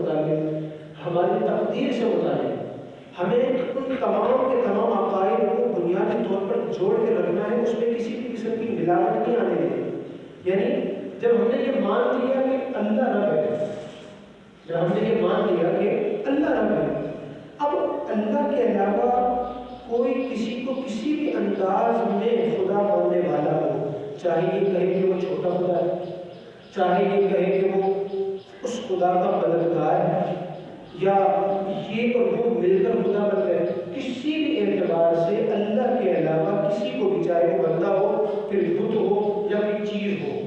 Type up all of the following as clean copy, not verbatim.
متعلق، ہماری تقدیر سے متعلق ہمیں ان تمام کے تمام عقائد کو بنیادی طور پر جوڑ کے رکھنا ہے، اس میں کسی بھی قسم کی ملاوٹ نہیں آنے دینی۔ یعنی جب ہم نے یہ مان لیا کہ اللہ رب ہے، جب ہم نے یہ مان لیا کہ اللہ رب ہے، اب اللہ کے علاوہ کوئی کسی کو کسی بھی انداز میں خدا ماننے والا ہو، چاہے یہ کہے کہ وہ چھوٹا خدا ہے، چاہے یہ کہے کہ وہ اس خدا کا مددگار ہے، یا یہ اور وہ مل کر خدا بن گئے، کسی بھی اعتبار سے اللہ کے علاوہ کسی کو بھی، چاہے وہ بندہ ہو، پھر بت ہو یا کوئی چیز ہو،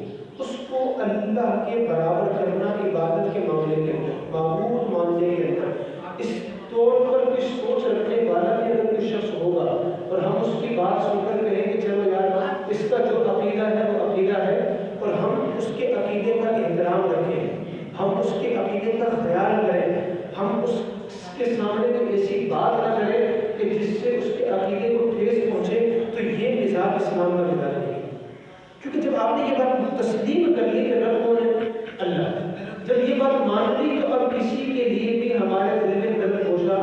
اس کو اللہ کے برابر کرنا عبادت کے معاملے میں معبود ماننے کے اندر اس طور پر کوئی سوچ رکھنے والا بھی اگر کوئی شخص ہوگا اور ہم اس کی بات سن کر کہیں کہ چلو یار اس کا جو عقیدہ ہے وہ عقیدہ ہے، اور ہم اس کے عقیدے کا احترام رکھیں، ہم اس کے عقیدے کا خیال کریں، ہم اس کے سامنے کوئی ایسی بات نہ کریں کہ جس سے اس کے عقیدے کو ٹھیس پہنچے، تو یہ مزاج اسلام کا مزاج نہیں ہے۔ کیونکہ جب آپ نے یہ بات تسلیم کر لی کہ رب کون ہے؟ اللہ، جب یہ بات مان لی تو اب کسی کے لیے بھی ہمارے دل میں نرم گوشہ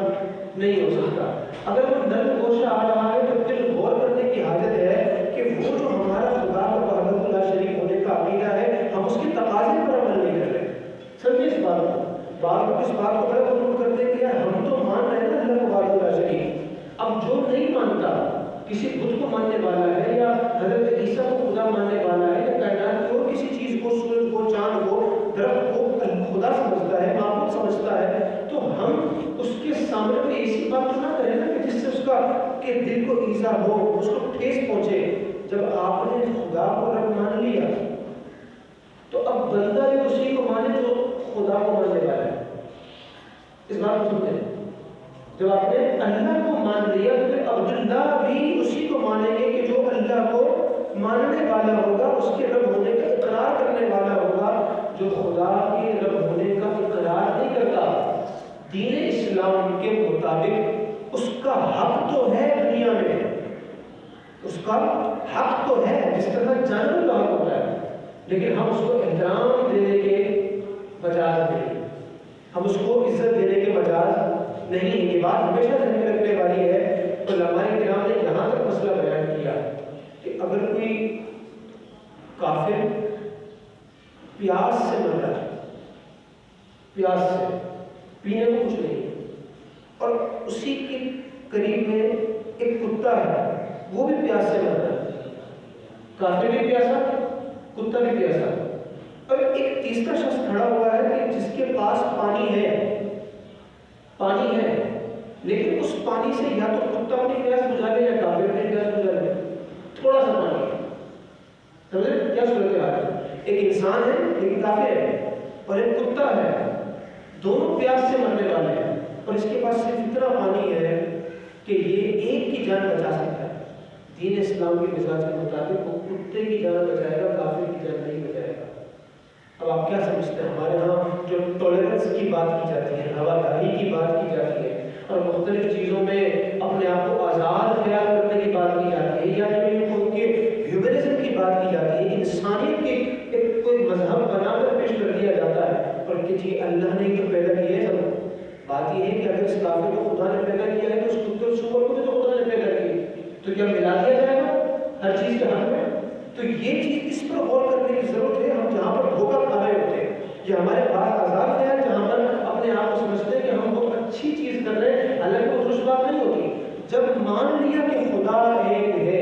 نہیں ہو سکتا۔ اگر وہ نرم گوشہ آ رہا ہے تو پھر غور کرنے کی حاجت ہے کہ وہ جو ہمارا خدا کا وحدہ لا شریک ہونے کا عقیدہ ہے، ہم اس کے تقاضے پر عمل نہیں کر رہے۔ سمجھے اس بات کو، بعض لوگ اس بات کو بڑا غلط کرتے ہیں کہ یار ہم تو مان رہے ہیں نا اللہ کو وحدہ لا شریک، اب جو نہیں مانتا، کسی بت کو ماننے والا ہے یا حضرت عیسیٰ کو خدا ماننے والا ہے یا کائنات کو کسی چیز کو، سورج کو، چاند کو، درخت کو خدا سمجھتا ہے، معبود سمجھتا ہے، تو ہم اس کے سامنے کوئی ایسی بات تو نہ کریں نا کہ جس سے اس کا کہ دل کو ایذا ہو، اس کو ٹھیس پہنچے۔ جب آپ نے خدا کو رب مان لیا تو اب بندہ بھی اسی کو مانے جو خدا کو ماننے والا ہے۔ اس بات کو سنتے ہیں، جب آپ نے اللہ کو مان لیا تو پھر عبداللہ بھی اسی کو مانیں گے کہ جو اللہ کو ماننے والا ہوگا، اس کے رب ہونے کا اقرار کرنے والا ہوگا۔ جو خدا کے رب ہونے کا اقرار نہیں کرتا، دین اسلام کے مطابق اس کا حق تو ہے دنیا میں، اس کا حق تو ہے جس طرح جانور کا حق ہوتا ہے، لیکن ہم اس کو احترام دینے کے مجاز نہیں، ہم اس کو عزت دینے کے مجاز نہیں۔ یہ بات ہمیشہ ذہن میں رکھنے والی ہے۔ علماء کرام نے یہاں تک مسئلہ بیان کیا کہ اگر کوئی کافر پیاس سے مر رہا ہے، پیاس سے، پینے کو کچھ نہیں، اور اسی کے قریب میں ایک کتا ہے، وہ بھی پیاس سے مر رہا ہے، کافر بھی پیاسا، کتا بھی پیاسا، اور ایک تیسرا شخص کھڑا ہوا ہے کہ جس کے پاس پانی ہے، پانی ہے، لیکن اس پانی سے یا تو کتا اپنی پیاس بجھا لے یا کافر اپنی پیاس بجھا لے، تھوڑا سا پانی ہے۔ سمجھے کیا صورتحال ہے؟ ایک انسان ہے لیکن کافر ہے، اور ایک کتا ہے، دونوں پیاس سے مرنے والے ہیں، اور اس کے پاس صرف اتنا پانی ہے کہ یہ ایک کی جان بچا سکتا ہے۔ دین اسلام کے مزاج کے مطابق وہ کتے کی جان بچائے گا، کافر کی جان نہیں بچائے گا۔ اب آپ کیا سمجھتے ہیں؟ ہمارے ہاں جو ٹالرنس کی بات کی جاتی ہے، رواداری کی بات کی جاتی ہے، اور مختلف چیزوں میں اپنے آپ کو آزاد خیال کرنے کی بات کی جاتی ہے، یا ان کے ہیومنزم کی بات کی جاتی ہے، انسانیت کے ایک کوئی مذہب بنا کر پیش کر دیا جاتا ہے، اور کہ جی اللہ نے تو پیدا کیا ہے سب۔ بات یہ ہے کہ اگر اس کافر کو خدا نے پیدا کیا ہے تو اس کتے اور سور کو بھی تو خدا نے پیدا کیا، تو کیا ملا دیا جائے گا ہر چیز کے حق میں؟ تو یہ چیز اس پر غور کرنے کی ضرورت ہے۔ ہم جہاں پر دھوکہ کھا رہے ہوتے ہیں، یہ ہمارے پاس آزاد ہے جہاں پر اپنے آپ کو سمجھتے ہیں کہ ہم بہت اچھی چیز کر رہے ہیں، حالانکہ وہ درست بات نہیں ہوتی۔ جب مان لیا کہ خدا ایک ہے،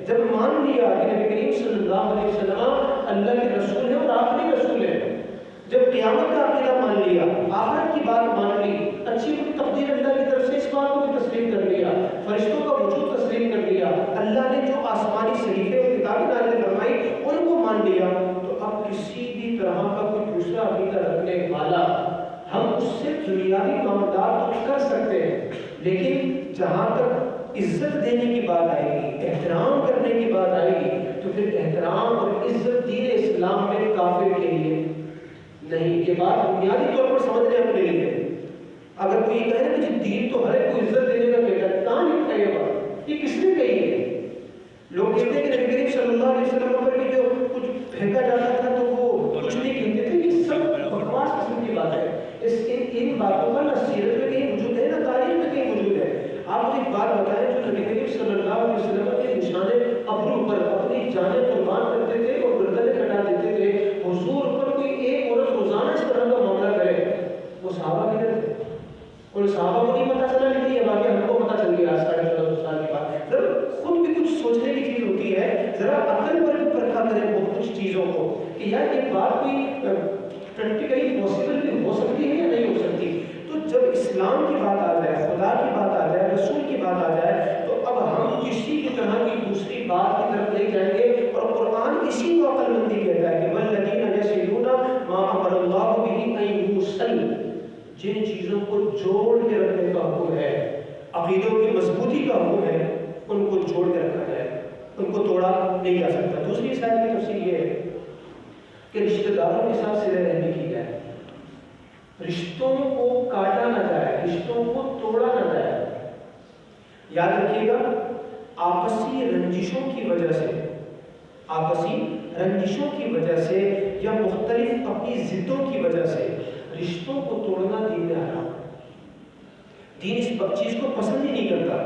جب مان لیا کہ نبی کریم صلی اللہ علیہ وسلم اللہ کے رسول ہے اور آخری رسول ہے، جب قیامت کا عقیدہ مان لیا، آخرت کی بات مان لی، اچھی تقدیر اللہ کی طرف سے اس بات کو بھی تسلیم کر لیا، فرشتوں کا وجود تسلیم کر لیا، اللہ نے جو آسمانی صحیفے اور کتابیں نازل فرمائی ان کو مان لیا، تو اب کسی بھی طرح کا کوئی دوسرا عقیدہ رکھنے والا، ہم اس سے دنیاوی معاملات تو کر سکتے ہیں، لیکن جہاں تک عزت دینے کی بات آئے گی، احترام کرنے کی بات آئے گی، تو پھر احترام اور عزت دین اسلام میں کافر کے لیے نہیں۔ یہ بات بنیادی طور پر سمجھنے اپنے لیے۔ اگر کوئی یہ کہے کہ جی دین تو ہر ایک کو عزت دینے کا کہتا ہے، کہاں لکھا ہے یہ بات؟ یہ کس نے کہی ہے؟ لوگ کہتے ہیں کہ نبی کریم صلی اللہ علیہ وسلم پر بھی جو کچھ پھینکا جاتا تھا تو وہ کچھ نہیں کہتے تھے، یہ سب بکواس قسم کی بات ہے۔ ان باتوں کا نہ سیرت میں کہیں وجود ہے نہ تاریخ میں کہیں وجود ہے. آپ مجھے ایک بات بتائیں, جو نبی کریم صلی اللہ علیہ وسلم کے نشان ابرو پر اپنی جانیں قربان کرتے تھے اور گردنیں کٹا دیتے تھے, حضور پر کوئی ایک عورت روزانہ اس طرح کا معاملہ کرے, وہ صحابہ کدھر تھے؟ اور صحابہ کو نہیں پتہ چلا کہ یہ واقعہ ہم کو پتہ چل گیا 1450 سال کے بعد. ذرا خود بھی کچھ سوچنے کی چیز ہوتی ہے, ذرا عقل پر بھی پرکھا کریں وہ کچھ چیزوں کو کہ یار یہ بات کوئی پریکٹیکلی پاسبل بھی ہو سکتی ہے یا نہیں ہو سکتی. تو جب اسلام کی بات آ جائے, خدا کی بات آ جائے, رسول کی بات آ جائے, تو اب ہم کسی بھی طرح کی دوسری بات کی طرف نہیں جائیں گے. اور قرآن اسی کو عقل مندی کہتا ہے کہ والذین یصلون ما امر اللہ بہ ان یوصل, جن چیزوں کو جوڑ کے رکھنے کا حکم ہے, عقیدوں کی مضبوطی کا حکم ہے, ان کو جوڑ کے رکھا جائے, ان کو توڑا نہیں جا سکتا. دوسری سائڈ کی تفسیر یہ ہے کہ رشتہ داروں کے ساتھ صلہ رحمی کی جائے, رشتوں کو کاٹا نہ جائے, رشتوں کو توڑا نہ جائے. یاد رکھیے گا, آپسی رنجشوں کی وجہ سے, آپسی رنجشوں کی وجہ سے یا مختلف اپنی ضدوں کی وجہ سے رشتوں کو توڑنا دین میں حرام ہے. دین اس چیز کو پسند ہی نہیں کرتا.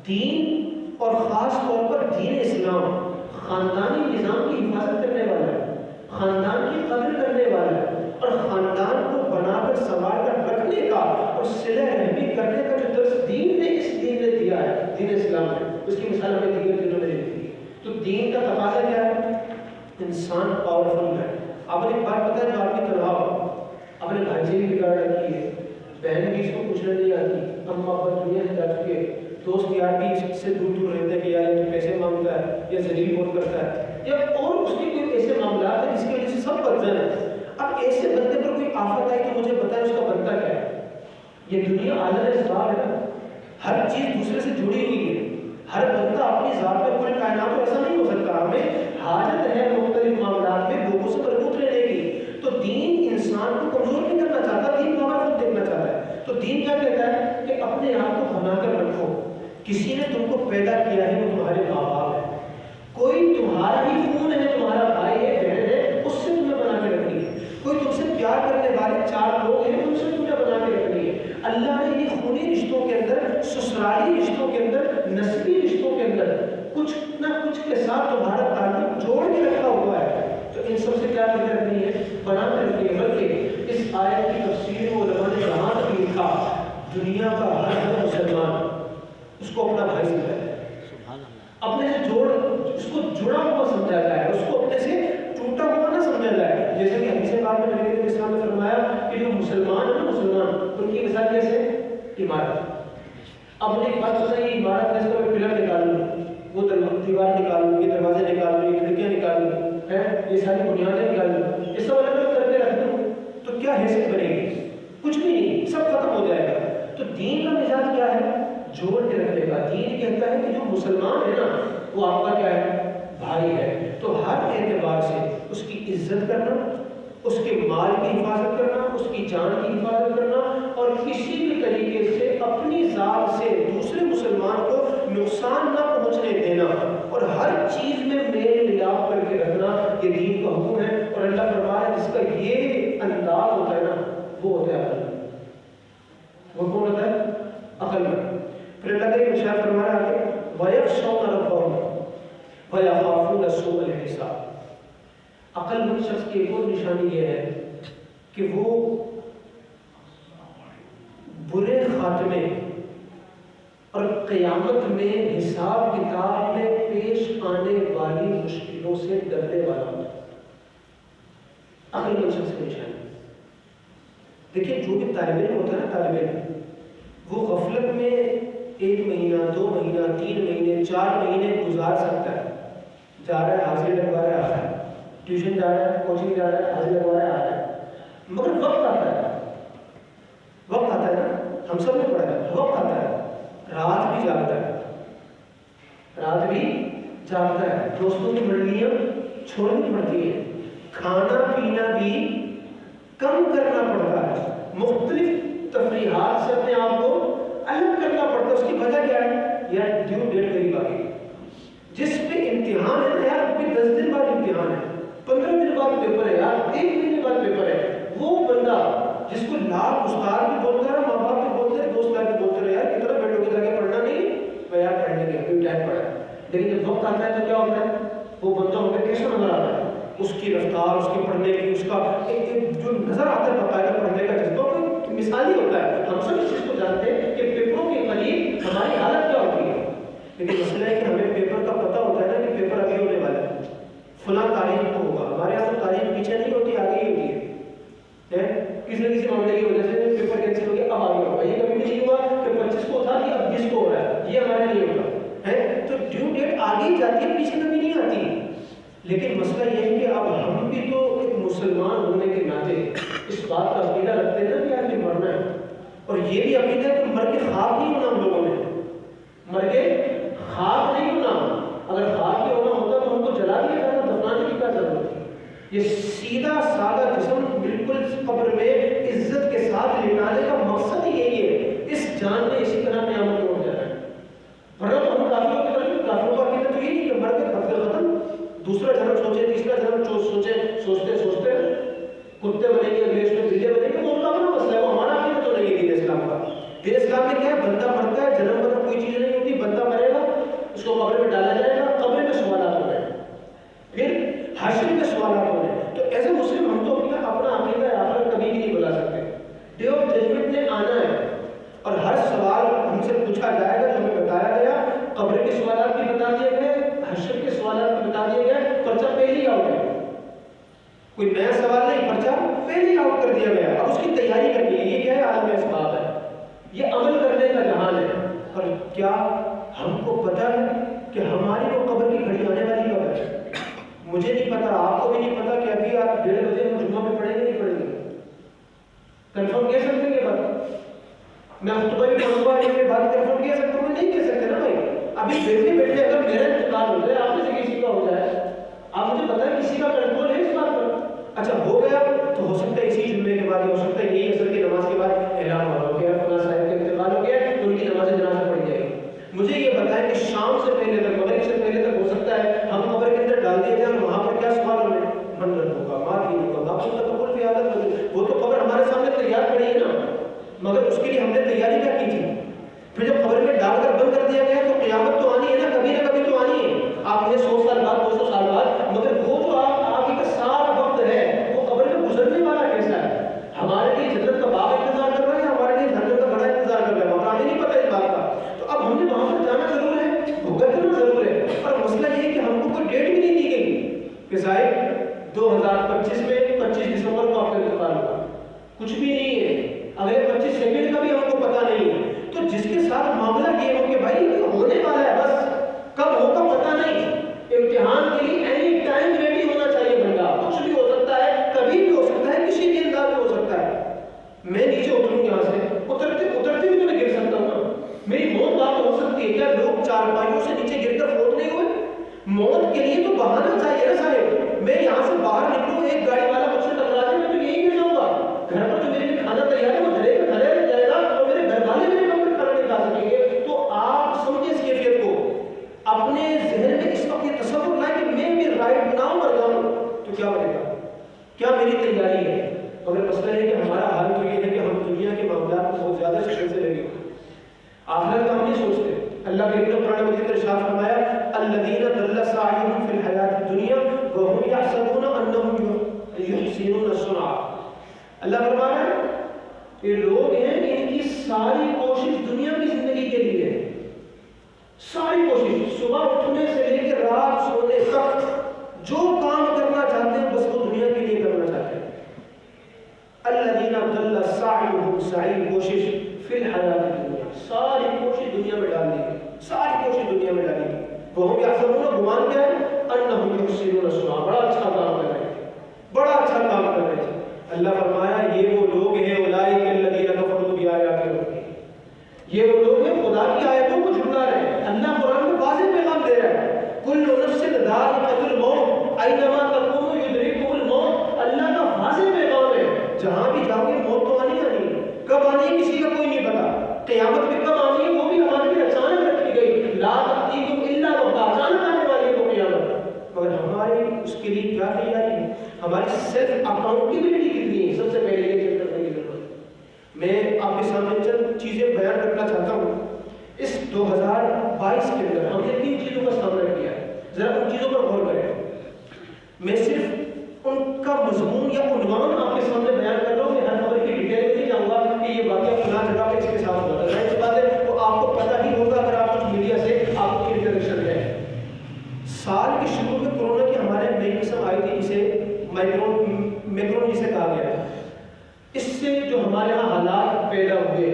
دین اور خاص طور پر دین اسلام خاندانی نظام کی حفاظت کرنے والا ہے, خاندان کی قدر کرنے والا ہے, اور خاندان کو بنا کر سنبھال کر رکھنے کا اور صلہ رحمی کرنے کا جو درس دین نے اس دین نے دیا ہے, دین اسلام نے, اس کی مثال ہمیں دیگر دینوں میں دی. تو دین کا تقاضا کیا ہے؟ انسان پاورفل ہے. آپ نے ایک بات پتہ ہے, جو آپ کی تنہا اپنے بھائی سے بھی بگاڑ رکھی ہے, بہن بھی اس کو پوچھنا نہیں آتی, اما ابا دنیا سے جا چکے, دوست یار بھی اس سے دور دور رہتے ہیں کہ یار یہ پیسے مانگتا ہے یا ذلیل بہت کرتا ہے, یا اور اس کے کوئی ایسے معاملات ہیں جس کی وجہ سے سب بدزن ہیں. اب ایسے بندے پر کوئی آفت آئی تو مجھے بتائیں اس کا بنتا کیا ہے؟ یہ دنیا عالم اسباب ہے نا, ہر چیز دوسرے سے جڑی ہوئی ہے, ہر بندہ اپنی ذات میں پوری کائنات ایسا نہیں ہو سکتا. ہمیں حاجت ہے مختلف معاملات میں لوگوں سے مربوط رہنے کی. تو دین انسان کو کمزور نہیں کرنا چاہتا, دین پاورفل دیکھنا چاہتا ہے. تو دین کیا کہتا ہے کہ اپنے آپ کو بنا کر رکھو. کسی نے تم کو پیدا کیا ہے, وہ تمہارے ماں باپ ہے, کوئی تمہارا ہی خون ہے, تمہارا بھائی ہے, بہن ہے, اس سے تمہیں بنا کے رکھنی ہے. کوئی تم سے پیار کرنے والے 4 لوگ ہیں, ان سے تمہیں بنا کے رکھنی ہے. اللہ نے یہ خونی رشتوں کے اندر, سسرالی رشتوں کے اندر, نسبی رشتوں کے اندر کچھ نہ کچھ کے ساتھ تمہارا تعلق جوڑ کے رکھا ہوا ہے. تو ان سب سے کیا فکر رکھنی ہے؟ بنا کے رکھنی ہے. بلکہ اس آیت کی تفسیر میں علماء نے یہاں تک لکھا, دنیا کا ہر مسلمان اس کو اپنا بھائی سمجھا جائے, اپنے سے جوڑ, اس کو جڑا ہوا سمجھا جائے, اس کو اپنے سے ٹوٹا ہوا نہ سمجھا جائے. جیسے کہ حدیث پاک میں نبی علیہ السلام نے فرمایا کہ جو مسلمان ہیں نا, مسلمان, ان کی مثال کیسے؟ عمارت. اب مجھے ایک بات بتائیے, یہ عمارت ہے, اس کا میں پلر نکال لوں, وہ دیوار نکال لوں, یہ دروازے نکال لوں, یہ کھڑکیاں نکال لوں, یہ ساری بنیادیں نکال لوں, یہ سب الگ الگ کر کے رکھ دوں, تو کیا حیثیت بنے گی؟ کچھ بھی نہیں, سب ختم ہو جائے گا. تو دین کا مزاج کیا ہے؟ جوڑ کے رکھنے کا. دین کہتا ہے کہ جو مسلمان ہے نا, وہ آپ کا کیا ہے؟ بھائی ہے. تو ہر اعتبار سے اس کی عزت کرنا, اس کے مال کی حفاظت کرنا, اس کی جان کی حفاظت کرنا, اور کسی بھی طریقے سے اپنی ذات سے دوسرے مسلمان کو نقصان نہ پہنچنے دینا, اور ہر چیز میں میل ملاپ کر کے رکھنا, یہ دین کا حکم ہے. اور اللہ فرمایا جس کا یہ انداز ہوتا ہے نا, وہ ہوتا ہے عقل. وہ کون ہوتا ہے؟ عقل مند. پھر اللہ کے ارشاد فرمایا کہ وَيَخْشَوْنَ رَبَّهُمْ وَيَخَافُونَ سُوءَ الْحِسَابِ. عقل مند شخص کی ایک اور نشانی یہ ہے کہ وہ برے خاتمے اور قیامت میں حساب کتاب میں پیش آنے والی مشکلوں سے ڈرنے والا ہوتا ہے. عقل مند شخص کی نشانی. دیکھیں, جو بھی طالب علم ہوتا ہے نا, طالب علم, وہ غفلت میں 1 مہینہ, 2 مہینہ, 3 مہینے, 4 مہینے گزار سکتا ہے. جا رہا ہے, حاضری لگوا رہا ہے, آ رہا ہے, ٹیوشن جا رہا ہے, کوچنگ جا رہا ہے, حاضری لگوا رہا ہے, آ رہا ہے, مگر وقت آتا ہے, وقت آتا ہے نا, ہم سب نے پڑھا ہے, وقت آتا ہے, رات بھی جاگتا ہے, رات بھی جاگتا ہے, دوستوں کی منڈلیاں چھوڑنی پڑتی ہیں, کھانا پینا بھی کم کرنا پڑتا ہے, مختلف تفریحات سے اپنے آپ کو الگ کرنا پڑتا ہے. اس کی وجہ کیا ہے؟ یار ڈیو ڈیٹ قریب آ گئی, جس پہ امتحان ہے نا یار, ابھی 10 دن بعد امتحان ہے, 15 دن بعد پیپر ہے یار, 1 مہینے بعد پیپر ہے. وہ بندہ جس کو لاکھ استاد بھی اس کی رفتار، اس کے پڑھنے کی، اس کا ایک جو نظر آتا ہے باقاعدہ پڑھنے کا جذبہ کوئی مثالی ہوتا ہے. ہم سب اس چیز کو جانتے ہیں کہ پیپروں کے قریب ہماری حالت کیا ہوتی ہے. لیکن مسئلہ ہے کہ ہمیں پیپر کا پتہ ہوتا ہے نا کہ پیپر ابھی ہونے والا ہے، فلاں تاریخ کو ہوگا. ہمارے یہاں تو تاریخ پیچھے نہیں ہوتی، آگے ہی ہوتی ہے. کسی نہ کسی معاملے کی وجہ سے پیپر کینسل ہو گیا، اب آگے ہوگا. یہ کبھی بھی نہیں ہوا کہ 25 کو تھا کہ اب 20 کو ہو رہا ہے، یہ ہمارے نہیں ہوگا. تو ڈیو ڈیٹ آگے ہی جاتی ہے، پیچھے کبھی نہیں آتی. لیکن مسئلہ یہ ہے کہ اب ہم بھی تو ایک مسلمان ہونے کے ناطے اس بات کا عقیدہ رکھتے ہیں نا کہ آدمی مرنا ہے. اور یہ بھی عقیدہ ہے کہ مر کے خاک نہیں ہونا. ہم لوگوں نے مر کے خاک نہیں ہونا. اگر خاک ہی ہونا ہوتا تو ہم کو جلا دیا جاتا، دفنانے کی کیا ضرورت تھی. یہ سیدھا سادہ جسم بالکل قبر میں عزت کے ساتھ لٹانے کا مقصد یہی ہے. اس جان نے اسی طرح قیامت میں ہو جانا ہے. ورنہ تو ہم کافروں کی طرف، کافروں کا عقیدہ تو یہ نہیں کہ مر کے ختم، دوسرا جنم سوچے، تیسرا جنم سوچے، سوچتے کتے بنیں گے، اگلے اس میں بلے بنیں گے. وہ ان کا اپنا مسئلہ ہے، وہ ہمارا عقیدہ تو نہیں ہے دین اسلام کا. دین اسلام میں کیا ہے؟ بندہ مرتا ہے، جنم بدن کوئی چیز نہیں ہوتی. بندہ مرے گا، اس کو قبر میں ڈالا جائے گا، قبر میں سوالات ہو رہے ہیں، پھر حشر میں سوالات ہو رہے ہیں. تو ایز اے مسلم ہم تو اپنا عقیدہ آخرت کبھی بھی نہیں بلا سکتے. ڈے آف ججمنٹ نے آنا ہے اور ہر سوال ہم سے پوچھا جائے گا جو ہمیں بتایا گیا. قبر کے سوالات بھی بتا دیے گئے، حشر کے سوالات بھی بتا دیے گئے. پرچہ پہلے ہی آؤٹ ہے، کوئی نیا سوال نہیں، پرچہ پہلے ہی آؤٹ کر دیا گیا. اب اس کی تیاری کرنی ہے. یہ کیا ہے؟ عالم اسباب ہے، یہ عمل کرنے کا جہان ہے. اور کیا ہم کو پتہ ہے کہ ہماری وہ قبر کی گھڑی آنے والی کب ہے؟ مجھے نہیں پتا، آپ کو بھی نہیں پتا کہ ابھی آپ 1:30 بجے ہم جمعہ میں پڑھیں گے نہیں پڑھیں گے. کنفرم کہہ سکتے ہیں یہ بات؟ میں خطبہ بھی پڑھوں گا، یہ بات کنفرم کہہ سکتا ہوں؟ نہیں کہہ سکتے نا بھائی. ابھی بیٹھے اگر میرا انتقال ہو جائے، آپ میں سے کسی کا ہو جائے، آپ مجھے بتائیں کسی کا کنٹرول ہے اس بات پر؟ اچھا ہو گیا تو ہو سکتا ہے اسی جمعے کے بعد، ہو سکتا ہے یہی عصر کی نماز کے بعد اعلان ہو گیا فلاں صاحب کا انتقال ہو گیا، تو ان کی نماز جنازہ پڑھی جائے گی. مجھے یہ بتائیں کہ شام سے پہلے تک، مغرب سے پہلے تک ہو سکتا ہے ہم قبر کے اندر ڈال دیے جائیں اور وہاں پر کیا سوال ہونے؟ من رد ہوگا، مات ہی ہوگا، آپ کو تقبل کی عادت ہوگی. وہ تو قبر ہمارے سامنے تیار کھڑی ہے نا، مگر اس کے لیے ہم نے تیاری کیا کی تھی؟ پھر جب قبر میں ڈال کر بند کر دیا گیا تو قیامت تو آنی ہے نا، کبھی نہ کبھی تو آنی ہے. آپ نے 100 سال بعد، 200 سال بعد، مگر وہ جو آگے کا سارا وقت ہے وہ قبر میں گزرنے والا کیسا ہے؟ ہمارے لیے جنت کا باغ انتظار کر رہا ہے یا ہمارے لیے جہنم کا بڑا انتظار کر رہا ہے؟ ہمیں نہیں پتہ اس بات کا. تو اب ہم نے وہاں پر جانا ضرور ہے، بھگتنا ضرور ہے. اور مسئلہ یہ ہے کہ ہم کو کوئی ڈیٹ بھی نہیں دی گئی کہ صاحب 2025 میں 25 دسمبر کو آپ کا انتقال ہوگا. کچھ بھی نہیں ہے. اگلے 25 سیکنڈ کا بھی ہم کو پتہ نہیں ہے. تو جس کے ساتھ معاملہ یہ ہو کہ بھائی یہ ہونے والا ہے، بس کب ہوگا پتہ نہیں. امتحان کے لیے اینی ٹائم ریڈی ہونا چاہیے بندہ. کچھ بھی ہو سکتا ہے، کبھی بھی ہو سکتا ہے، کسی بھی انداز میں ہو سکتا ہے. میں نیچے اتروں یہاں سے، اترتے بھی تو میں گر سکتا ہوں نا. میری موت بات ہو سکتی ہے. کیا لوگ چارپائیوں سے نیچے گر کر فوت نہیں ہوئے؟ موت کے لیے تو بہانا چاہیے نا صاحب. میں یہاں سے باہر نکلوں، ایک گاڑی والا مجھ سے ٹکرا جائے، میں تو یہی گر جاؤں گا. گھر پر جو میرے لیے کھانا تیار ہے وہ گھرے رہ جائے گا اور میرے گھر والے میرے کمرے میں کھانا نہیں کھا سکیں گے. تو آپ سمجھیں اس کیفیت کو، اپنے ذہن میں اس وقت یہ تصور لائے کہ میں بھی رائٹ ناؤ مر جاؤں تو کیا بنے گا، کیا میری تیاری ہے. مگر مسئلہ ہے کہ ہمارا حال تو یہ ہے کہ ہم دنیا کے معاملات کو بہت زیادہ شکل سے لگے ہوئے، آخرت کا ہم نہیں سوچتے. اللہ کے نے قرآن مجید میں ارشاد فرمایا الذین ضل سعیہم فی الحیاۃ الدنیا وهم یحسبون انہم یحسنون صنعا. اللہ فرما رہا ہے یہ لوگ ہیں ان کی ساری کوشش دنیا کی زندگی کے لیے ہے. ساری کوشش صبح اٹھنے سے لے کے رات سونے تک جو کام کرنا چاہتے ہیں بس وہ دنیا کے لیے کرنا چاہتے ہیں. الذین ضل سعیہم، سعی کوشش، فی الحیاۃ الدنیا، ساری کوشش دنیا میں ڈال دی گئی، ساری کوشش دنیا میں ڈالی گئی. وہم یحسبون، گمان کیا ہے؟ انہم یحسنون صنعا، بڑا اچھا کام کر رہے ہیں، بڑا اچھا کام کر رہے ہیں. اللہ فرمایا یہ وہ لوگ ہیں اولئک الذین کفروا بآیات ربہم، یہ وہ لوگ ہیں خدا کی آیتوں کو جھٹلا رہے ہیں. اللہ قرآن میں واضح پیغام دے رہا ہے کل نفس ذائقۃ الموت اینما تکونوا یدرککم الموت. اللہ کا واضح پیغام ہے جہاں بھی جاؤ گے موت تو آنی آنی ہے. کب آنی ہے کسی کا کوئی نہیں پتا. قیامت بھی کب آنی ہے وہ بھی ہمارے لیے اچانک رکھی گئی. لا تأتیکم الا بغتہ، اچانک آنے والی ہے وہ قیامت. مگر ہماری اس کے لیے کیا تیاری ہے؟ ہماری سیلف اکاؤنٹیبلٹی کتنی ہے؟ سب سے پہلے یہ چیز کرنے کی ضرورت ہے. میں آپ کے سامنے چند چیزیں بیان کرنا چاہتا ہوں. اس 2022 کے اندر ہم نے 3 چیزوں کا سامنا کیا ہے، ذرا ان چیزوں پر غور کریں. میں صرف کا مضمون یا عنوان آپ کے سامنے بیان کر رہا ہوں. میں ہر خبر کی ڈیٹیل میں نہیں جاؤں گا کہ یہ واقعہ فلاں جگہ پہ اس کے ساتھ ہوا تھا. ظاہر سی بات ہے وہ آپ کو پتہ ہی ہوگا اگر آپ کچھ میڈیا سے آپ کی انٹریکشن ہے. سال کے شروع میں کورونا کی ہمارے نئی قسم آئی تھی جسے میکرون جسے کہا گیا. اس سے جو ہمارے یہاں حالات پیدا ہوئے,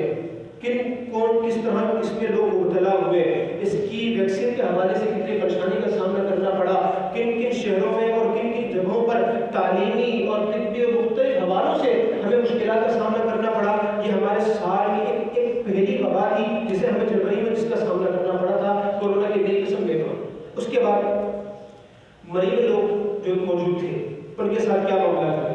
کس طرح اس میں لوگ مبتلا ہوئے, اس کی ویکسین کے حوالے سے کتنی پریشانی کا سامنا کرنا پڑا, کن شہروں میں اور کن جگہوں پر تعلیمی اور طبی اور مختلف حوالوں سے ہمیں مشکلات کا سامنا کرنا پڑا. یہ ہمارے سال کی ایک پہلی وبا تھی جسے ہمیں جنوری میں جس کا سامنا کرنا پڑا تھا, کورونا کی نئی قسم میکرون. اس کے بعد مریض لوگ جو موجود تھے ان کے ساتھ کیا معاملہ تھا.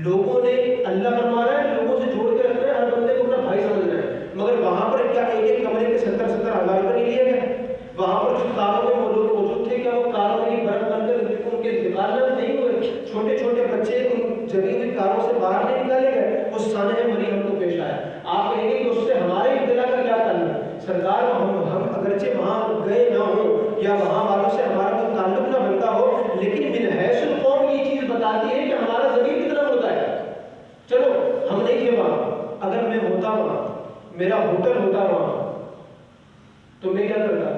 لوگوں نے اللہ فرما رہا ہے لوگوں سے جوڑ کے رکھ رہے ہیں, ہر بندے کو اپنا بھائی سمجھ رہے ہیں, مگر وہاں پر کیا ایک کمرے کے 70,000 روپے نہیں لیے گئے. وہاں پر جو کاروں میں وہ لوگ موجود تھے کیا وہ کاروں میں برف بن کر ان کے انتقالات نہیں ہوئے. چھوٹے چھوٹے بچے ان جگی ہوئی کاروں سے باہر نہیں نکالے گئے. وہ سانحہ مری ہم کو پیش آیا. آپ کہیں گے کہ اس سے ہمارے ابتلا کا کیا تعلق ہے. سرکار ہم اگرچہ وہاں گئے نہ ہوں یا وہاں والوں سے ہمارا کوئی تعلق نہ بنتا ہو, لیکن من حیث القوم یہ چیز بتاتی ہے کہ ہمارا ضمیر کتنا ہوتا ہے. چلو ہم نہیں تھے وہاں, اگر میں ہوتا وہاں, میرا ہوٹل ہوتا وہاں, تو میں کیا کرتا.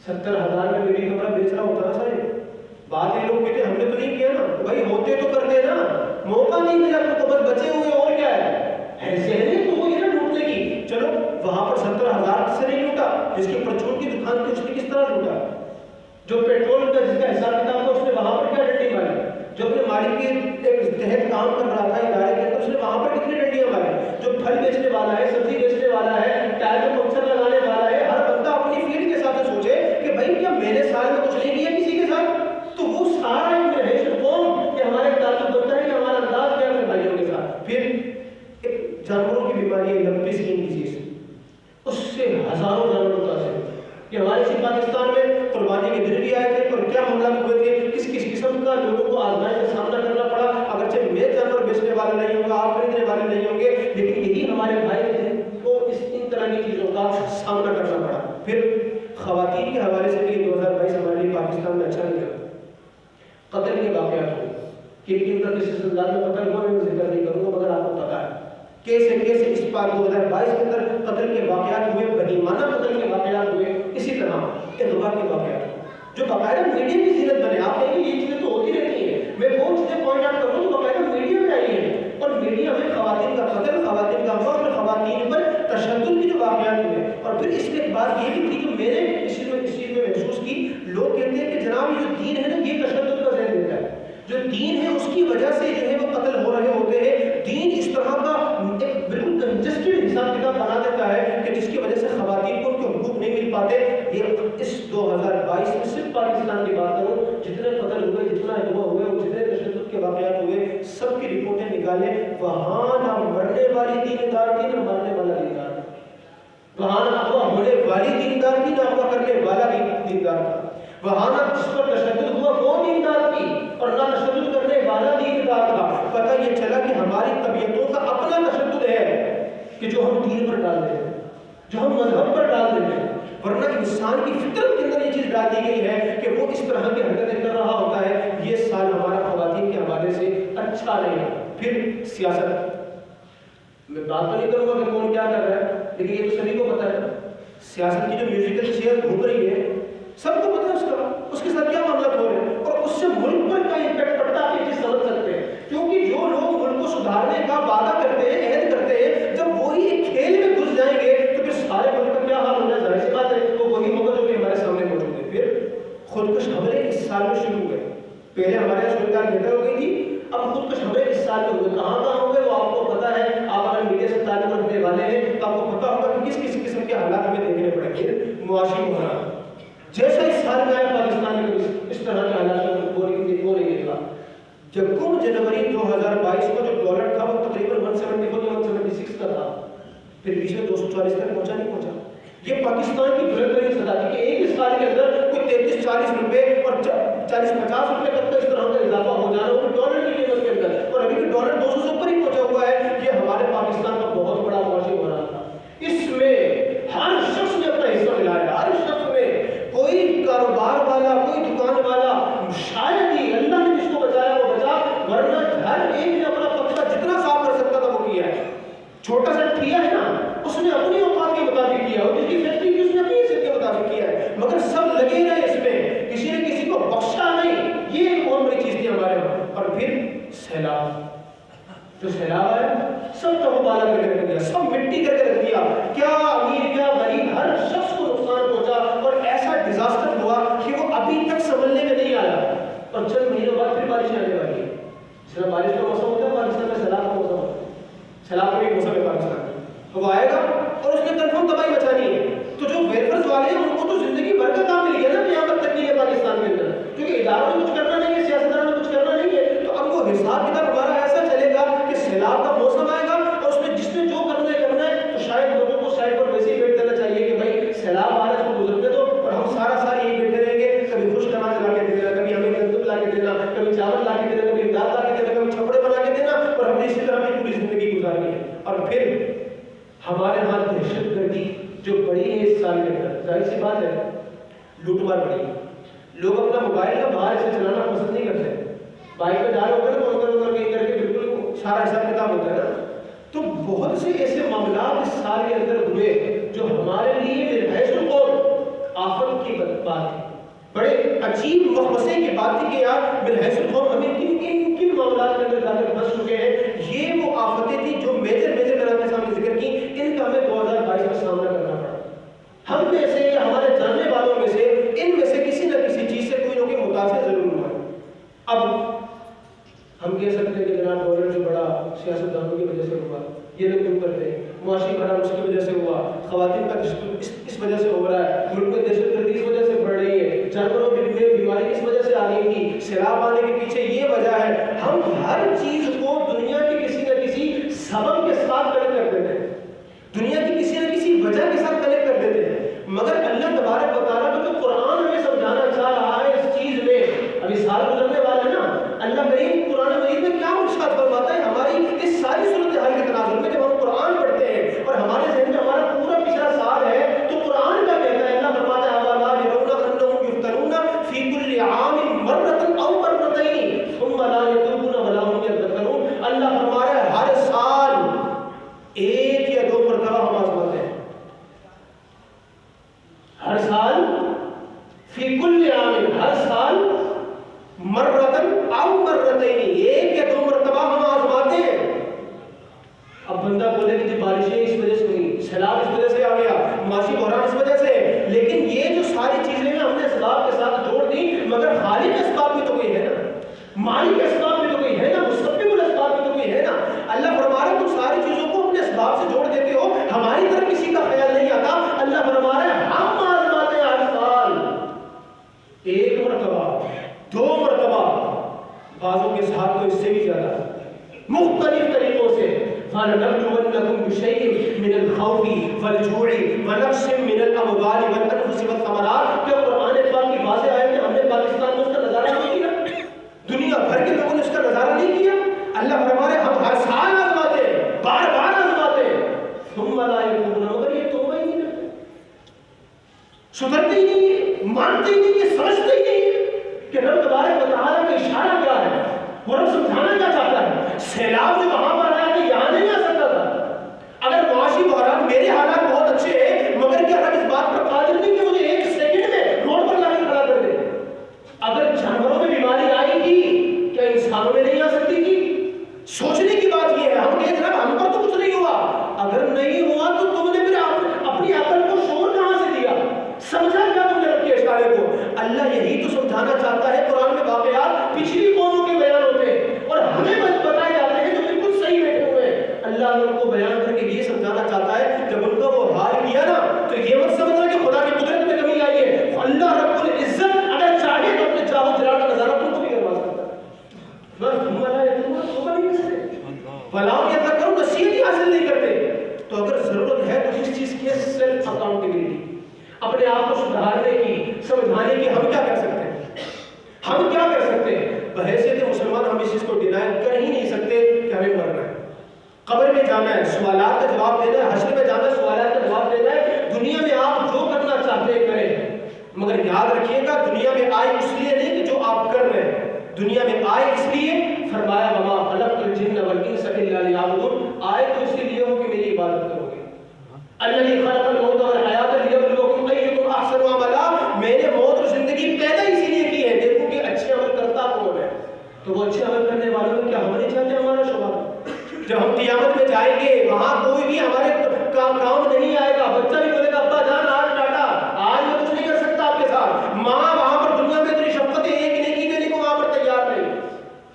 70,000 میں میری کمرہ بیچ رہا ہوتا نا سارے. بات یہ لوگ کہتے ہم نے تو نہیں کیا نا, بھائی ہوتے تو کرتے نا, موقع نہیں ملا تو بس بچے ہوئے اور کیا ہے. ایسے تو وہ یہ نا لوٹنے کی. چلو وہاں پر 70,000 سے نہیں لوٹا, جس کی پرچون کی دکان تھی اس نے کس طرح لوٹا. جو پیٹرول کا جس کا حساب کتاب تھا اس نے وہاں پر کیا ڈنڈی ماری. جو اپنے مالک کے ایک تحت کام کر رہا تھا ادارے کے اندر, اس نے وہاں پر کتنی ڈنڈیاں ماری. جو پھل بیچنے والا ہے, سبزی بیچنے والا ہے, ٹائر میں پنکچر لگانے والا ہے, ہر بندہ اپنی فیلڈ کے ساتھ سوچے کہ بھائی کیا میں نے سال میں کچھ نہیں کیا کسی کے ساتھ. تو وہ سارا قوم کہ ہمارے تعلق بنتا ہے کہ ہمارا انداز کیا ہے بھائیوں کے ساتھ. پھر ایک جانوروں کی بیماری ہے لمپی اسکن ڈیزیز, اس سے ہزاروں جانور متاثر ہوتے ہیں. کہ ہمارے اسی پاکستان میں قربانی کے دن بھی آئے تھے اور کیا معاملات ہوئے تھے, کس قسم کا لوگوں کو آزمائش کا سامنا کرنا پڑا. اگرچہ میں جانور بیچنے والا نہیں ہوں گا, آپ خریدنے والے نہیں ہوں گے, لیکن یہی ہمارے بھائی تھے کو ان طرح کی چیزوں کا سامنا کرنا پڑا. پھر خواتین کے حوالے سے بھی 2022 ہمارے لیے پاکستان میں اچھا نہیں رہا. قتل کے واقعات ہوئے, کن کا کس انداز میں قتل ہوا میں ذکر نہیں کروں گا, مگر آپ کو پتا ہے کیسے اس پار 2022 کے اندر قتل کے واقعات ہوئے, غنیمانہ قتل کے واقعات ہوئے. اسی طرح اغوا کے واقعات جو باقاعدہ میڈیا کی زینت بنے. آپ کہیں گے یہ چیزیں تو ہوتی رہتی ہیں, میں وہ چیزیں پوائنٹ آؤٹ کروں تو باقاعدہ میڈیا میں آئی ہے. اور میڈیا میں خواتین کا قتل, خواتین کا اغوا اور خواتین پر تشدد کی جو واقعات ہوئے. اور پھر اس میں ایک بات یہ بھی تھی جو میں نے اس چیز میں محسوس کی. لوگ کہتے ہیں کہ جناب یہ جو دین ہے نا یہ تشدد کا ذہن دیتا ہے. جو دین ہے اس کی وجہ سے جو ہے وہ قتل ہو رہے ہوتے ہیں. دین اس طرح کا ایک بالکل کنجسٹڈ حساب کتاب بنا دیتا ہے کہ جس کی وجہ سے خواتین کو ان کے حقوق نہیں مل پاتے. یہ اس 2022 میں صرف پاکستان کی بات کروں, جتنے قتل ہوئے, جتنا اغوا ہوئے, جتنے تشدد کے واقعات ہوئے, سب کی رپورٹیں نکالیں. وہاں نہ مرنے والی دیندار تھی نہ مرنے والا دیندار تھا. وہاں نہ اغوا ہونے والی دیندار تھی نہ اغوا کرنے والا دیندار تھا. وہاں نہ جس پر تشدد ہوا وہ دیندار تھی اور نہ تشدد کرنے والا دیندار تھا. پتہ یہ چلا کہ ہماری طبیعتوں کا اپنا تشدد ہے کہ جو ہم دین پر ڈال دیتے ہیں, جو ہم مذہب پر ڈال دیتے ہیں. ورنہ انسان کی فطرت کے اندر یہ چیز ڈال دی گئی ہے کہ وہ اس طرح کی حرکتیں کر رہا ہوتا ہے. یہ سال ہمارا خواتین کے حوالے سے اچھا نہیں ہے. پھر سیاست, میں بات تو نہیں کروں گا کہ کون کیا کر رہا ہے, لیکن یہ تو سبھی کو پتا ہے. سیاست کی جو میوزیکل چیئر گھوم رہی ہے سب کو پتا ہے اس کے ساتھ کیا معاملات ہو رہے ہیں, اور اس سے ملک پر کا امپیکٹ پڑتا ہے. آپ یہ چیز سمجھ سکتے ہیں, کیونکہ جو لوگ ملک کو سدھارنے کا وعدہ کرتے ہیں, عہد کرتے ہیں, جب وہی ایک کھیل میں گھس جائیں گے تو پھر سارے ملک کا کیا حال ہونا ہے. ظاہر سی بات ہے تو وہی ہوگا جو کہ ہمارے سامنے موجود ہے. پھر خودکش حملے اس سال میں شروع ہوئے. پہلے ہمارے یہاں صورتحال بہتر ہو گئی تھی, اب خودکش حملے اس سال میں ہوئے. کہاں ہوئے وہ آپ کو پتا ہے. آپ اگر میڈیا سے تعلق رکھنے والے ہیں تو آپ کو پتا ہوگا کہ کس کس قسم کے حالات ہمیں دیکھنے پڑیں گے. معاشی بحران جیسا اس سال میں آیا پاکستان میں اس طرح کے حالات ہو نہیں گا. یکم جنوری 2022 کو جو ڈالر تھا وہ تقریباً 174 یا 176 کا تھا, پھر بیچ میں 240 تک پہنچا نہیں پہنچا. یہ پاکستان کی بلند ترین سطح تھی کہ ایک ہی سال کے اندر کوئی 33-40 روپے اور 40-50 روپے تک کا اس طرح کا اضافہ ہو جانا وہ ڈالر کی قیمت کے اندر, اور ابھی بھی ڈالر 200 سے اوپر ہی پہنچا ہوا ہے. یہ ہمارے پاکستان کا بہت بڑا معاشی بحران تھا. اس میں ہر شخص نے اپنا حصہ ملایا. ہر شخص نے, کوئی کاروبار والا, کوئی دکان والا, شاید ہی اللہ نے جس کو بچایا وہ بچا, ورنہ چھوٹا سا ٹھیا ہے نا، اس نے اپنی اوقات کے مطابق کیا، اور جس کی فیکٹری کی اس نے اپنی حیثیت کے مطابق کیا ہے، مگر سب لگے رہے اس میں، کسی نے کسی کو بخشا نہیں. یہ ایک بہت بڑی چیز تھی ہمارے وہاں. اور پھر سیلاب، جو سیلاب ہے سب کو بالا کر کے رکھ دیا، سب مٹی کر کے رکھ دیا. کیا امیر کیا غریب ہر شخص کو نقصان پہنچا، اور ایسا ڈیزاسٹر ہوا کہ وہ ابھی تک سنبھلنے میں نہیں آیا. اور چند مہینوں بعد پھر بارش آنے والی ہے. جس طرح بارش کا موسم ہوتا ہے پاکستان میں سیلاب کا موسم ہوتا ہے، سیلاب کا ایک موسم ہے پاکستان میں، وہ آئے گا اور اس نے کنفرم تباہی مچانی ہے. تو جو ویلفیئر والے ہیں ان کو تو زندگی بھر کا کام مل گیا نا قیامت تک کے لیے پاکستان کے اندر، کیونکہ اداروں نے کچھ کرنا نہیں ہے، سیاستدانوں نے کچھ کرنا نہیں ہے. تو اب وہ حساب کتاب ہمارا ایسا چلے گا کہ سیلاب کا موسم آئے گا اور اس میں جس نے جو کرنا ہے تو شاید لوگوں کو سائڈ پر ویسے ہی بیٹھ دینا چاہیے کہ بھائی سیلاب آ رہا ہے اس کو گزرنے دو، اور ہم سارا یہی بیٹھے رہیں گے. کبھی خشک اناج لا کے دینا، کبھی ہمیں گندم لا کے دینا، کبھی چاول لا کے دینا، کبھی دال لا کے دینا، کبھی چھپڑے بنا کے دینا، اور ہم نے اسی طرح اپنی پوری زندگی گزارنی ہے. اور پھر ہمارے ہاں دہشت گردی جو بڑی ہے اس سال کے اندر، ظاہر سی بات ہے لوٹ مار بڑی ہے. لوگ اپنا موبائل کا باہر سے چلانا پسند نہیں کرتے، بائک پہ جا رہے ہوتے ہیں تو ادھر کہیں کر کے بالکل سارا حساب کتاب ہوتا ہے نا. تو بہت سے ایسے معاملات اس سال کے اندر ہوئے جو ہمارے لیے بالحیث القوم آفت کی بات ہے، بڑے عجیب مخمصے کی بات تھی کہ یار بالحیث القوم ہمیں کن معاملات کے اندر جا کر پھنس چکے ہیں. یہ وہ آفتیں تھیں جو میجر میں آپ کے سامنے ذکر کی، ان کا ہمیں 2022 میں سامنا کرنا پڑا. ہم میں سے یا ہمارے جاننے والوں میں سے ان میں سے کسی نہ کسی چیز سے کوئی نہ کوئی متاثر ضرور ہوا. اب ہم کہہ سکتے ہیں کہ جناب ڈالر جو بڑا سیاستدانوں کی وجہ سے ہوا، یہ لوگ کیوں کرتے ہیں، معاشی بحران اس کی وجہ سے ہوا، خواتین کا اس وجہ سے ہو رہا ہے، ملک میں دہشت گردی اس وجہ سے بڑھ رہی ہے، جانوروں میں بیماری اس وجہ سے آ رہی تھی، سیلاب آنے کے پیچھے یہ وجہ ہے. ہم ہر چیز کو دنیا کے کسی نہ کسی سبب کے ساتھ کنیکٹ کر دیتے ہیں، دنیا کی کسی نہ کسی وجہ کے ساتھ کنیکٹ کر دیتے ہیں. مگر اللہ تبارک و تعالیٰ کا جو قرآن ہمیں سمجھانا چاہ رہا ہے اس چیز میں، ابھی سال گزرنے والا ہے نا، اللہ کریم قرآن مجید میں کیا ارشاد فرماتا ہے ہماری اس ساری صورتحال کے تناظر میں. جب ہم قرآن پڑھتے ہیں اور ہمارے ذہن میں ہمارا پورا پچھلا سال ہے تو قرآن کا کہتا ہے، اللہ فرماتا ہے اولا يرون انهم يفتنون في كل عام مرة او مرتين ثم لا يتوبون ولا هم يذكرون. اللہ فرما رہا ہے ہر سال ایک یا دو مرتبہ ہم آزماتے ہیں، ہر سال فی کل عام، ہر سال مرتن او مرتین، ایک یا دو مرتبہ ہم آزماتے ہیں. اب بندہ بولے کہ بارشیں اس وجہ سے ہوئی، سیلاب اس وجہ سے آ گیا، معاشی بحران اس وجہ سے، لیکن یہ جو ساری چیزیں ہیں ہم نے اسباب کے ساتھ جوڑ دی، مگر خالق اسباب بھی تو کوئی ہے نا، مالک اسباب بھی تو کوئی ہے نا، مسبب الاسباب بھی تو کوئی ہے نا. اللہ فرما رہا ہے تم ساری چیزوں کو اپنے اسباب سے جوڑ دیتے ہو، ہماری طرف کسی کا خیال نہیں آتا. اللہ فرما رہا ہے ہم آزماتے ہیں ہر سال ایک مرتبہ، دو مرتبہ، بعضوں کے ساتھ تو اس سے بھی زیادہ مختلف طریقوں سے. فَلَنَبْلُوَنَّكُمْ بِشَيْءٍ مِّنَ الْخَوْفِ وَالْجُوعِ وَنَقْصٍ مِّنَ الْأَمْوَالِ وَالْأَنفُسِ وَالثَّمَرَاتِ. کیا قرآن پاک کی واضح آیت ہے، ہم نے پاکستان میں اس کا نظارہ نہیں کیا، دنیا بھر کے لوگوں نے اس کا نظارہ نہیں کیا. اللہ فرما رہے ہم ہر سال آزماتے ہیں، بار بار آزماتے ہیں، ثم لا يتوبون، مگر یہ توبہ ہی نہیں کرتے، سدھرتے ہی نہیں ہے، مانتے ہی نہیں ہے، سمجھتے ہی نہیں ہے کہ رب تبارک و تعالیٰ کا اشارہ کیا ہے، وہ رب سمجھانا کیا چاہتا ہے. سیلاب جو وہاں پر آیا کہ یہاں نہیں آ سکتا تھا. اگر معاشی بحران، میرے حالات بہت اچھے ہیں، مگر کیا رب اس بات پر قادر نہیں کہ مجھے ایک سیکنڈ میں روڈ پر لا کے کھڑا کر دے. اگر جانوروں میں بیماری آئی تھی کیا انسانوں میں نہیں آ سکتی تھی؟ سوچنے کی بات یہ ہے. ہم کہتے ہیں ہم پر تو کچھ نہیں ہوا، اگر نہیں ہوا تو تم نے پھر اپنی عقل کو شور کہاں سے دیا، سمجھا کیا تم نے رب کے اشارے کو. اللہ یہی تو سمجھانا چاہتا ہے. قرآن میں واقعات پچھلی قوموں کے بیان ہوتے ہیں اور ہمیں بتائے جاتے ہیں جو بالکل صحیح بیٹھے ہوئے ہیں. اللہ ان کو بیان کر کے یہ سمجھانا چاہتا ہے جب ان کا وہ حال کیا نا تو یہ مت سمجھنا کہ خدا کی قدرت میں کمی آئی ہے. اللہ رب العزت اگر چاہے تو اپنے چاہو جلال کا نظارہ تم کو بھی کروا سکتا ہے. بس تمہارا ہے تم توبہ نہیں کرتے، بلاؤ یا تھا کرو، نصیحت ہی حاصل نہیں کرتے. تو اگر ضرورت ہے تو اس چیز کی سیلف اکاؤنٹیبلٹی، اپنے آپ کو سدھارنے کی، سمجھانے کی. ہم کیا کر سکتے ہیں، ہم کیا کر سکتے ہیں؟ بحیثیت مسلمان ہم اس چیز کو ڈینائی کر ہی نہیں سکتے کہ ہمیں مرنا ہے، قبر میں جانا ہے، سوالات کا جواب دینا ہے، حشر میں جانا ہے، سوالات کا جواب دینا ہے. دنیا میں آپ جو کرنا چاہتے ہیں کریں، مگر یاد رکھیے گا دنیا میں آئے اس لیے نہیں کہ جو آپ کر رہے ہیں، دنیا میں آئے اس لیے فرمایا وما خلقت الجن والانس الا لیعبدون. آئے تو اسی لیے ہو کہ میری عبادت کرو گے. الذی خلق الموت والحیات لیبلوکم ایکم احسن عملا, میں نے موت اور زندگی پیدا اسی لیے کی ہے دیکھو کہ اچھے عمل کرتا کون ہے. تو وہ اچھے عمل کرنے والوں میں کیا ہم نہیں چاہتے ہمارا شمار؟ جب ہم قیامت میں جائیں گے وہاں کوئی بھی ہمارے کام نہیں آئے گا. بچہ بھی بولے گا ابا جان آج ٹاٹا, آج میں کچھ نہیں کر سکتا آپ کے ساتھ. ماں وہاں پر دنیا میں اتنی شفقتیں ایک نیکی دینے کو وہاں پر تیار نہیں.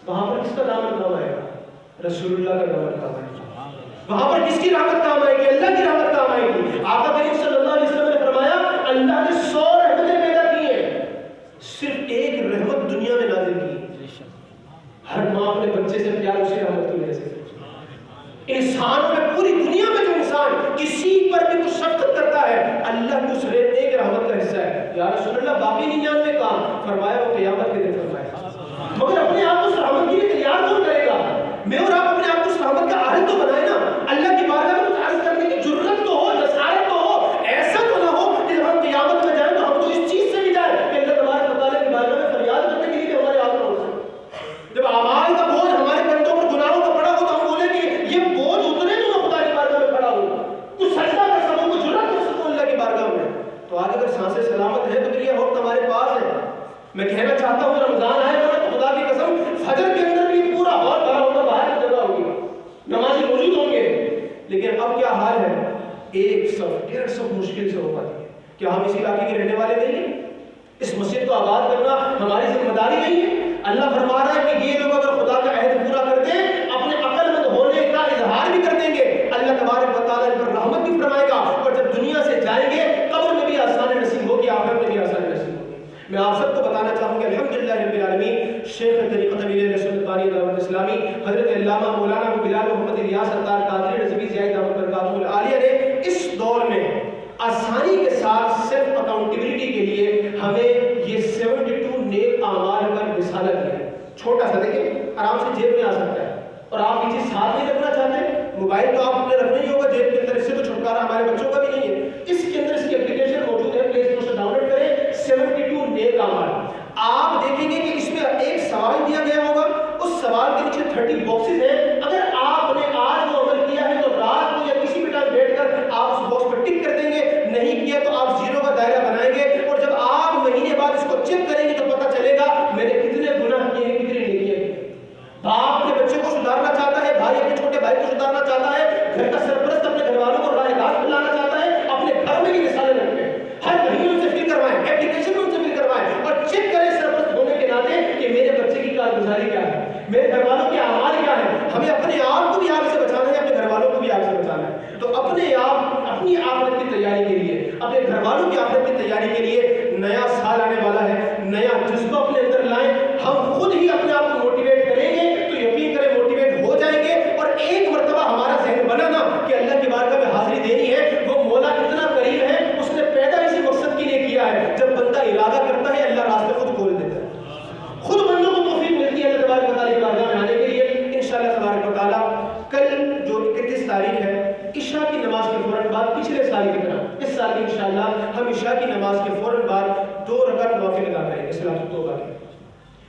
وہاں پر کس کا دامن کام آئے گا؟ رسول اللہ کا دامن کام آئے گا. وہاں پر کس کی رحمت کام آئے گی؟ اللہ کی رحمت کام آئے گی. آقا کریم صلی اللہ علیہ وسلم نے فرمایا اللہ نے 100 رحمتیں پیدا کی ہیں, صرف ایک رحمت دنیا میں نازل کی. ہر ماں اپنے بچے سے پیار اسی رحمت کی وجہ سے. انسانوں میں پوری دنیا میں جو انسان کسی پر بھی کچھ شفقت کرتا ہے اللہ کی اس ایک رحمت کا حصہ ہے. یا رسول اللہ باقی 99 کام فرمایا وہ قیامت کے دن فرمایا. مگر اپنے آپ کو اس رحمت کے لیے تیار کون کرے گا؟ میں اور آپ اپنے آپ کو اس رحمت کا اہل تو بنائے نا. اللہ کی بارگاہ میں کچھ عرض کرنے کی جرت تو ہو, جسارت تو ہو. ایسا تو نہ ہو کہ جب ہم قیامت میں جائیں تو ہم تو اس چیز سے بھی جائیں کہ اللہ تبارک و تعالیٰ کی بارگاہ میں فریاد کرنے کے لیے ہمارے ہاتھ میں ہو. جب اعمال کا بوجھ ہمارے کندھوں پر گناہوں کا پڑا ہو تو ہم بولیں کہ یہ بوجھ اتنے تو میں خدا کی بارگاہ میں کھڑا ہوں, کچھ سجدہ کر سکوں, کچھ جرت کر سکوں اللہ کی بارگاہ میں. تو آج اگر سانسیں سلامت ہیں تو پھر یہ وقت ہمارے پاس ہے. میں کہنا چاہتا ہوں رمضان آئے گا تو خدا کی قسم فجر کے اندر بھی پورا ہال بھرا ہوگا, باہر کی جگہ ہوگی, نمازی موجود ہوں گے. لیکن اب کیا حال ہے؟ 100 150 مشکل سے ہو پاتی ہے. کیا ہم اس علاقے کے رہنے والے نہیں ہیں؟ اس مسجد کو آباد کرنا ہماری ذمہ داری نہیں ہے؟ اللہ فرما رہا ہے کہ یہ لوگ اگر خدا کا عہد پورا کرتے اپنے عقل مند ہونے کا اظہار بھی کر دیں گے اللہ تبارک و تعالیٰ ان پر رحمت بھی فرمائے گا. اور جب دنیا سے جائیں گے قبر میں بھی آسانی نصیب ہوگی, آخرت میں بھی آسانی نصیب ہوگی. میں آپ سب کو بتانا چاہوں گا الحمدللہ رب العالمین شیخ طریقت امیر سنت بانی دعوت اسلامی حضرت علامہ مولانا بلال محمد الیاس ستار قادری رضوی زیائی دعوت برکاتہ العالیہ نے اس دور میں آسانی کے ساتھ سیلف اکاؤنٹیبلٹی کے لیے ہمیں یہ 72 نیک اعمال کا رسالہ دیا ہے. چھوٹا سا دیکھیں آرام سے جیب میں آ سکتا ہے. اور آپ یہ چیز ساتھ نہیں رکھنا چاہتے, موبائل تو آپ نے رکھنا ہی ہوگا جیب کے اندر, اس سے تو چھٹکارا ہمارے بچوں کا بھی نہیں ہے. اس کے اندر اس کی اپلیکیشن موجود ہے, پلے اسٹور سے ڈاؤن لوڈ کریں 72 نیک اعمال. آپ دیکھیں گے کہ اس میں ایک سوال دیا گیا ہوگا, اس سوال کے نیچے 30 باکسز ہیں. اگر آپ نے آج وہ عمل کیا ہے تو رات کو یا کسی بھی ٹائم بیٹھ کر آپ اس باکس پر ٹک کر دیں گے, نہیں کیا تو آپ 0 کا دائرہ بنائیں گے. اور جب آپ مہینے بعد اس کو چیک کریں گے تو پتہ چلے گا میں نے کتنے گناہ کیے ہیں, کتنے نہیں کیے. باپ اپنے بچے کو سدھارنا چاہتا ہے, بھائی اپنے چھوٹے بھائی کو سدھارنا چاہتا ہے, گھر کا سرپرست اپنے گھر والوں کو راہ راست میں لانا چاہتا ہے, اپنے گھر میں بھی رسالے رکھیں, ہر مہینے ان سے فل کروائیں, اپلیکیشن میں ان سے فل کروائیں اور چیک کریں سرپرست ہونے کے ناطے کہ میرے بچے کی کارگزاری کیا ہے, میرے گھر والوں کے اعمال کیا ہے. ہمیں اپنے آپ کو بھی آگ سے بچانا ہے, اپنے گھر والوں کو بھی آگ سے بچانا ہے. تو اپنے آپ اپنی آخرت کی تیاری کے لیے, اپنے گھر والوں کی آخرت کی تیاری کے لیے نیا سال آنے والا ہے, نیا جذبہ اپنے اندر لائیں. ہم خود ہی اپنے آپ کو موٹیویٹ کریں گے تو یقین کریں موٹیویٹ ہو جائیں گے. اور ایک مرتبہ ہمارا ذہن بنا نا کہ اللہ کی بارگاہ میں حاضری دینی ہے, وہ مولا اتنا قریب ہے, اس نے پیدا اسی مقصد کے لیے کیا ہے. جب بندہ ارادہ کرتا ہے اللہ راستے خود کھول دیتا ہے, خود بندوں کو توفیق ملتی ہے اللہ تبارک و تعالیٰ کی بارگاہ میں آنے کے لیے. انشاءاللہ تبارک و تعالیٰ کل جو 31 تاریخ ہے عشاء کی نماز کے فوراً بعد پچھلے سال کی طرح اس سال بھی انشاءاللہ ہم عشاء کی نماز کے فوراً بعد 2 رکعت نوافل ادا کریں گے صلاۃ التوبہ کی.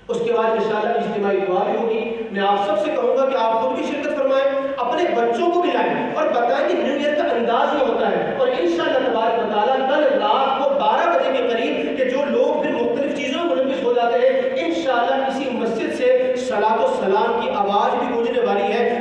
اس کے بعد انشاءاللہ اجتماعی دعا بھی ہوگی. میں آپ سب سے کہوں گا کہ آپ خود بھی شرکت فرمائیں, اپنے بچوں کو بھی لائیں اور بتائیں کہ نیو ایئر کا انداز یہ ہوتا ہے. اور انشاءاللہ تبارک و تعالیٰ کل رات کو 12 بجے کے قریب کہ جو لوگ پھر مختلف چیزوں میں ملوث ہو جاتے ہیں انشاءاللہ کسی مسجد سے صلاۃ و سلام کی آواز بھی گونجنے والی ہے.